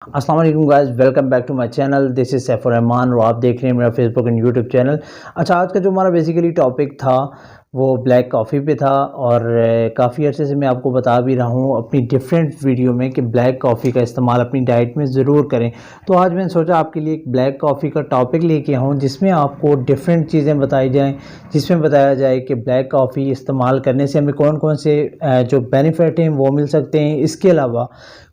अस्सलाम वालेकुम guys, welcome back to my channel. This is Saifur Rahman और आप देख रहे हैं मेरा फेसबुक एंड यूट्यूब चैनल। अच्छा, आज का जो हमारा बेसिकली टॉपिक था वो ब्लैक कॉफ़ी पे था और काफ़ी अर्से से मैं आपको बता भी रहा हूँ अपनी डिफरेंट वीडियो में कि ब्लैक कॉफ़ी का इस्तेमाल अपनी डाइट में ज़रूर करें। तो आज मैंने सोचा आपके लिए एक ब्लैक कॉफ़ी का टॉपिक लेके आऊँ जिसमें आपको डिफरेंट चीज़ें बताई जाएँ, जिसमें बताया जाए कि ब्लैक कॉफ़ी इस्तेमाल करने से हमें कौन कौन से जो बेनिफिट हैं वो मिल सकते हैं। इसके अलावा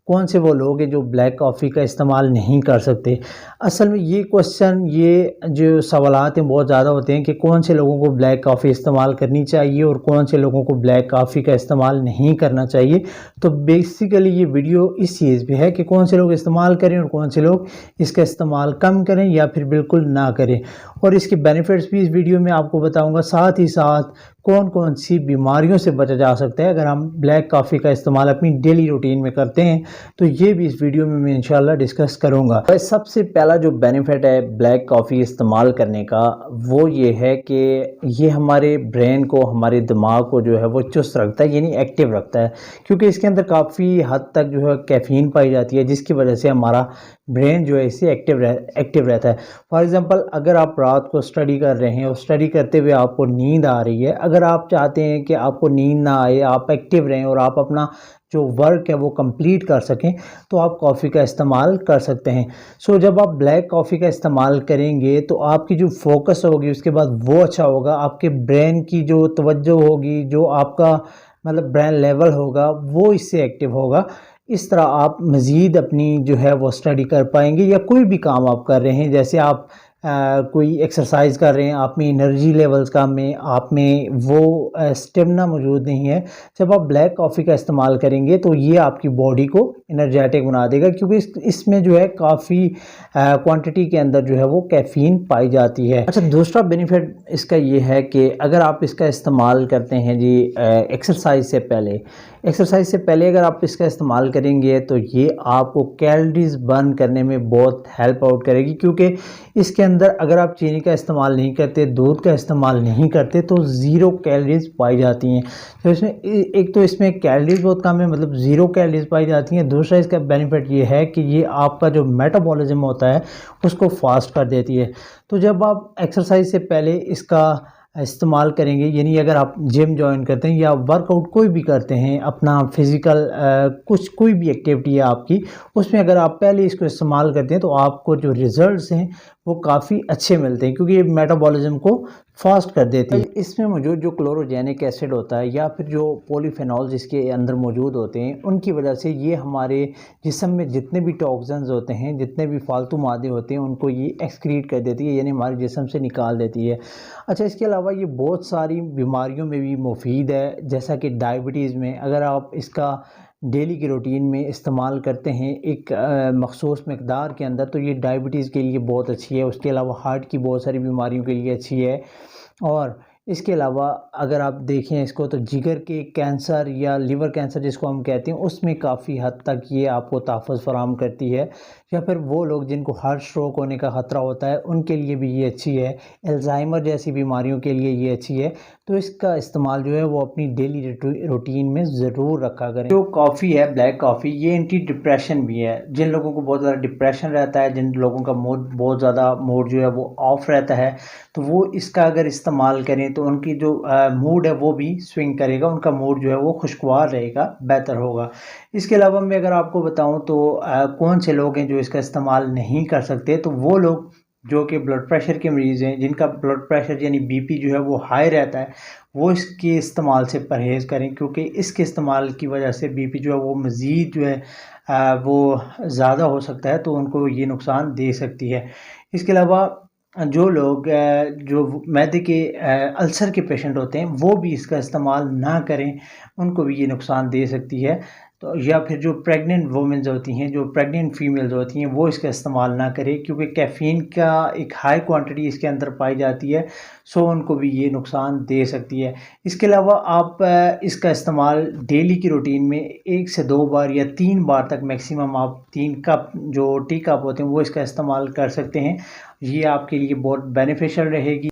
कौन से वो लोग हैं जो ब्लैक कॉफ़ी का इस्तेमाल नहीं कर सकते। असल में ये क्वेश्चन, ये जो सवालात हैं बहुत ज़्यादा होते हैं कि कौन से लोगों को ब्लैक कॉफ़ी इस्तेमाल करनी चाहिए और कौन से लोगों को ब्लैक कॉफ़ी का इस्तेमाल नहीं करना चाहिए। तो बेसिकली ये वीडियो इस चीज़ पे है कि कौन से लोग इस्तेमाल करें और कौन से लोग इसका इस्तेमाल कम करें या फिर बिल्कुल ना करें, और इसके बेनिफिट्स भी इस वीडियो में आपको बताऊँगा। साथ ही साथ कौन कौन सी बीमारियों से बचा जा सकता है अगर हम ब्लैक कॉफ़ी का इस्तेमाल अपनी डेली रूटीन में करते हैं, तो ये भी इस वीडियो में मैं इंशाल्लाह डिस्कस करूंगा। तो सबसे पहला जो बेनिफिट है ब्लैक कॉफ़ी इस्तेमाल करने का वो ये है कि ये हमारे ब्रेन को, हमारे दिमाग को जो है वो चुस्त रखता है, यानी एक्टिव रखता है, क्योंकि इसके अंदर काफ़ी हद तक जो है कैफ़ीन पाई जाती है जिसकी वजह से हमारा ब्रेन जो है इससे एक्टिव रहता है। फॉर एग्ज़ाम्पल, अगर आप रात को स्टडी कर रहे हैं और स्टडी करते हुए आपको नींद आ रही है, अगर आप चाहते हैं कि आपको नींद ना आए, आप एक्टिव रहें और आप अपना जो वर्क है वो कंप्लीट कर सकें, तो आप कॉफ़ी का इस्तेमाल कर सकते हैं। जब आप ब्लैक कॉफ़ी का इस्तेमाल करेंगे तो आपकी जो फोकस होगी उसके बाद वो अच्छा होगा, आपके ब्रेन की जो तवज्जो होगी, जो आपका मतलब ब्रेन लेवल होगा वो इससे एक्टिव होगा। इस तरह आप मज़ीद अपनी जो है वो स्टडी कर पाएंगे, या कोई भी काम आप कर रहे हैं, जैसे आप कोई एक्सरसाइज कर रहे हैं, आप में एनर्जी लेवल्स कम में, आप में वो स्टेमिना मौजूद नहीं है। जब आप ब्लैक कॉफ़ी का इस्तेमाल करेंगे तो ये आपकी बॉडी को एनर्जेटिक बना देगा, क्योंकि इसमें जो है काफ़ी क्वांटिटी के अंदर जो है वो कैफ़ीन पाई जाती है। अच्छा, दूसरा बेनिफिट इसका ये है कि अगर आप इसका इस्तेमाल करते हैं जी एक्सरसाइज से पहले अगर आप इसका इस्तेमाल करेंगे तो ये आपको कैलोरीज बर्न करने में बहुत हेल्प आउट करेगी, क्योंकि इसके अंदर अगर आप चीनी का इस्तेमाल नहीं करते, दूध का इस्तेमाल नहीं करते, तो ज़ीरो कैलोरीज पाई जाती हैं। तो इसमें एक तो इसमें कैलोरीज बहुत कम है, मतलब ज़ीरो कैलोरीज पाई जाती हैं। दूसरा इसका बेनिफिट ये है कि ये आपका जो मेटाबॉलिज्म होता है उसको फास्ट कर देती है। तो जब आप एक्सरसाइज से पहले इसका इस्तेमाल करेंगे, यानी अगर आप जिम ज्वाइन करते हैं या वर्कआउट कोई भी करते हैं, अपना फिज़िकल कोई भी एक्टिविटी है आपकी, उसमें अगर आप पहले इसको इस्तेमाल करते हैं तो आपको जो रिज़ल्ट्स हैं वो काफ़ी अच्छे मिलते हैं, क्योंकि ये मेटाबॉलिज्म को फास्ट कर देती है। इसमें मौजूद जो क्लोरोजेनिक एसिड होता है या फिर जो पॉलीफेनॉल्स इसके अंदर मौजूद होते हैं, उनकी वजह से ये हमारे जिस्म में जितने भी टॉक्सिन्स होते हैं, जितने भी फालतू मादे होते हैं, उनको ये एक्सक्रीट कर देती है, यानी हमारे जिस्म से निकाल देती है। अच्छा, इसके अलावा ये बहुत सारी बीमारियों में भी मुफीद है, जैसा कि डायबिटीज़ में अगर आप इसका डेली की रूटीन में इस्तेमाल करते हैं एक मखसूस मकदार के अंदर, तो ये डायबिटीज़ के लिए बहुत अच्छी है। उसके अलावा हार्ट की बहुत सारी बीमारियों के लिए अच्छी है, और इसके अलावा अगर आप देखें इसको तो जिगर के कैंसर या लिवर कैंसर जिसको हम कहते हैं, उसमें काफ़ी हद तक ये आपको तहफ़्फ़ुज़ फराहम करती है। या फिर वो लोग जिनको हार्ट स्ट्रोक होने का ख़तरा होता है उनके लिए भी ये अच्छी है, अल्ज़ाइमर जैसी बीमारियों के लिए ये अच्छी है। तो इसका इस्तेमाल जो है वो अपनी डेली रूटीन में ज़रूर रखा करें। जो कॉफ़ी है ब्लैक कॉफ़ी, ये एंटी डिप्रेशन भी है। जिन लोगों को बहुत ज़्यादा डिप्रेशन रहता है, जिन लोगों का बहुत ज़्यादा मूड जो है वो ऑफ रहता है, तो वो इसका अगर इस्तेमाल करें तो उनकी जो मूड है वो भी स्विंग करेगा, उनका मूड जो है वो खुशगवार रहेगा, बेहतर होगा। इसके अलावा मैं अगर आपको बताऊं तो कौन से लोग हैं जो इसका इस्तेमाल नहीं कर सकते, तो वो लोग जो कि ब्लड प्रेशर के मरीज़ हैं, जिनका ब्लड प्रेशर यानी बीपी जो है वो हाई रहता है, वो इसके इस्तेमाल से परहेज़ करें, क्योंकि इसके इस्तेमाल की वजह से बीपी जो है वो मज़ीद जो है वो ज़्यादा हो सकता है, तो उनको ये नुकसान दे सकती है। इसके अलावा जो लोग जो मैदे के अल्सर के पेशेंट होते हैं वो भी इसका इस्तेमाल ना करें, उनको भी ये नुकसान दे सकती है। तो या फिर जो प्रेग्नेंट वुमेन्स होती हैं, जो प्रेग्नेंट फीमेल्स होती हैं, वो इसका इस्तेमाल ना करें, क्योंकि कैफ़ीन का एक हाई क्वांटिटी इसके अंदर पाई जाती है, उनको भी ये नुकसान दे सकती है। इसके अलावा आप इसका इस्तेमाल डेली की रूटीन में 1 से 2 बार या 3 बार तक मैक्सिमम आप 3 कप जो टी कप होते हैं वो इसका इस्तेमाल कर सकते हैं। ये आपके लिए बहुत बेनिफिशियल रहेगी।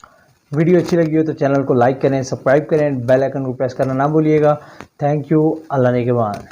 वीडियो अच्छी लगी हो तो चैनल को लाइक करें, सब्सक्राइब करें, बेल आइकन को प्रेस करना ना भूलिएगा। Thank you. अल्लाह ने के बाद।